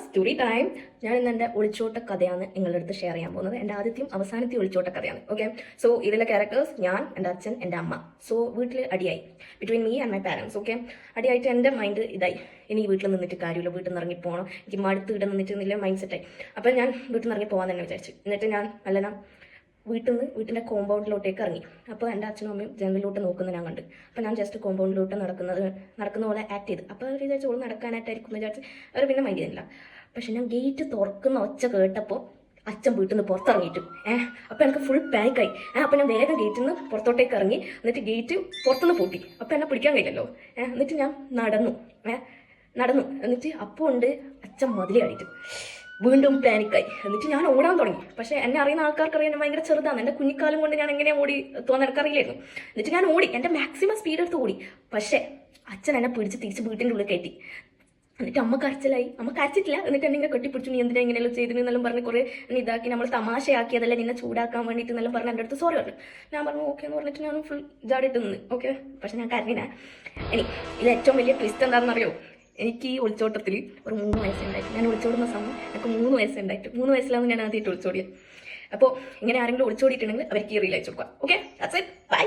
Story time. ഞാൻ ഇന്ന് എൻ്റെ ഒളിച്ചോട്ട കഥയാണ് നിങ്ങളുടെ അടുത്ത് ഷെയർ ചെയ്യാൻ പോകുന്നത്. എൻ്റെ ആദ്യത്തെയും അവസാനത്തെയും ഒളിച്ചോട്ട കഥയാണ്. ഓക്കെ, സോ ഇതിലെ ക്യാരക്ടേഴ്സ് ഞാൻ, എൻ്റെ അച്ഛൻ, എൻ്റെ അമ്മ. സോ വീട്ടിൽ അടിയായി between me and my parents. Okay, അടിയായിട്ട് എൻ്റെ മൈൻഡ് ഇതായി, ഇനി വീട്ടിൽ നിന്നിട്ട് കാര്യമില്ല, വീട്ടിൽ നിന്ന് ഇറങ്ങി പോകണം, എനിക്ക് മടുത്ത് ഇവിടെ നിന്നിട്ട് മൈൻഡ് സെറ്റായി. അപ്പം ഞാൻ വീട്ടിൽ നിന്ന് ഇറങ്ങി പോകാൻ തന്നെ വിചാരിച്ചു. എന്നിട്ട് ഞാൻ വീട്ടിൻ്റെ കോമ്പൗണ്ടിലോട്ടേക്ക് ഇറങ്ങി. അപ്പോൾ എൻ്റെ അച്ഛനും അമ്മയും ജനലിലോട്ട് നോക്കുന്നത് ഞാൻ കണ്ട്. അപ്പോൾ ഞാൻ ജസ്റ്റ് കോമ്പൗണ്ടിലോട്ട് നടക്കുന്ന പോലെ ആക്ട് ചെയ്ത്. അപ്പോൾ അവർ വിചാരിച്ചു ഓൾ നടക്കാനായിട്ടായിരിക്കും എന്ന് വിചാരിച്ച് അവർ പിന്നെ മൈൻഡ് ചെയ്യുന്നില്ല. പക്ഷെ ഞാൻ ഗേറ്റ് തുറക്കുന്ന ഒച്ച കേട്ടപ്പോൾ അച്ഛൻ വീട്ടിൽ നിന്ന് പുറത്തിറങ്ങിയിട്ടു. അപ്പോൾ എനിക്ക് ഫുൾ പാനിക്കായി. അപ്പോൾ ഞാൻ വേഗം ഗേറ്റിൽ നിന്ന് പുറത്തോട്ടേക്ക് ഇറങ്ങി. എന്നിട്ട് ഗേറ്റ് പുറത്തുനിന്ന് പൂട്ടി. അപ്പോൾ എന്നെ പിടിക്കാൻ കഴിയില്ലല്ലോ. എന്നിട്ട് ഞാൻ നടന്നു. എന്നിട്ട് അപ്പോൾ ഉണ്ട് അച്ഛൻ മതിലേ ആയിട്ട്. വീണ്ടും പാനിക്കായി. എന്നിട്ട് ഞാൻ ഓടാൻ തുടങ്ങി. പക്ഷേ എന്നെ അറിയുന്ന ആൾക്കാർക്കറിയാൻ ഞാൻ ഭയങ്കര ചെറുതാണ്. എൻ്റെ കുഞ്ഞിക്കാലം കൊണ്ട് ഞാൻ എങ്ങനെയാണ് ഓടി തോന്നാൻ എനിക്കറിയില്ലായിരുന്നു. എന്നിട്ട് ഞാൻ ഓടി, എൻ്റെ മാക്സിമം സ്പീഡ് എടുത്ത് ഓടി. പക്ഷേ അച്ഛൻ എന്നെ പിടിച്ച് തിരിച്ച് വീട്ടിൻ്റെ ഉള്ളിൽ കയറ്റി. എന്നിട്ട് അമ്മ കരച്ചിലായി. അമ്മ കരച്ചിട്ടില്ല. എന്നിട്ട് എന്നെ ഇങ്ങനെ കെട്ടിപ്പിടിച്ചു. നീ എന്തിനാ ഇങ്ങനെയെല്ലാം ചെയ്തിരുന്നെല്ലാം പറഞ്ഞ് കുറേ ഇതാക്കി, നമ്മൾ തമാശയാക്കിയതല്ലേ, നിന്നെ ചൂടാക്കാൻ വേണ്ടിയിട്ട് എന്നെല്ലാം പറഞ്ഞ് എൻ്റെ അടുത്ത് സോറി പറഞ്ഞു. ഞാൻ പറഞ്ഞു ഓക്കെ എന്ന് പറഞ്ഞിട്ട് ഞാൻ ഫുൾ ഇതായിട്ട് നിന്ന്. ഓക്കെ, പക്ഷെ ഞാൻ കരഞ്ഞില്ല. ഇനി ഇതിൽ ഏറ്റവും വലിയ ട്വിസ്റ്റ് എന്താണെന്നറിയോ? എനിക്ക് ഈ ഒളിച്ചോട്ടത്തിൽ ഒരു 3 വയസ്സുണ്ടായിട്ട്, ഞാൻ ഒളിച്ചോടുന്ന സമയം എനിക്ക് 3 വയസ്സുണ്ടായിട്ട്, 3 വയസ്സിലാണ് ഞാൻ ആദ്യമായിട്ട് ഒളിച്ചോടിയത്. അപ്പോൾ ഇങ്ങനെ ആരെങ്കിലും ഒളിച്ചോടിയിട്ടുണ്ടെങ്കിൽ അവർക്ക് ഈ റീൽ അയച്ചു കൊടുക്കുക. Okay, that's it, by.